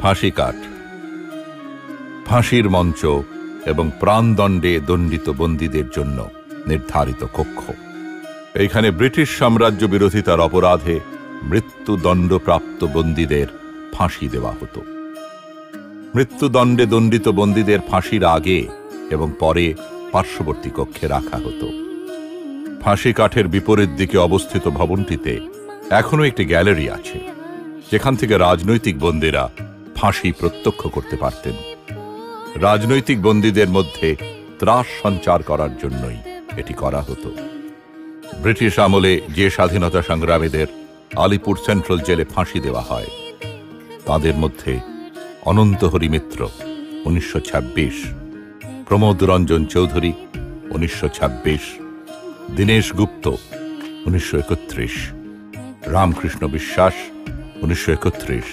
ফাঁসি কাঠ, ফাঁসির মঞ্চ এবং প্রাণদণ্ডে দণ্ডিত বন্দীদের জন্য নির্ধারিত কক্ষ। এইখানে ব্রিটিশ সাম্রাজ্য বিরোধিতার অপরাধে মৃত্যুদণ্ডপ্রাপ্ত বন্দীদের ফাঁসি দেওয়া হতো। মৃত্যুদণ্ডে দণ্ডিত বন্দীদের ফাঁসির আগে এবং পরে পার্শ্ববর্তী কক্ষে রাখা হতো। ফাঁসি কাঠের বিপরীত দিকে অবস্থিত ভবনটিতে এখনো একটি গ্যালারি আছে, যেখান থেকে রাজনৈতিক বন্দীরা ফাঁসি প্রত্যক্ষ করতে পারতেন। রাজনৈতিক বন্দীদের মধ্যে ত্রাস সঞ্চার করার জন্যই এটি করা হতো। ব্রিটিশ আমলে যে স্বাধীনতা সংগ্রামীদের আলিপুর সেন্ট্রাল জেলে ফাঁসি দেওয়া হয়, তাদের মধ্যে অনন্তহরি মিত্র 1926, প্রমোদ রঞ্জন চৌধুরী 1926, দীনেশ গুপ্ত 1931, রামকৃষ্ণ বিশ্বাস 1931,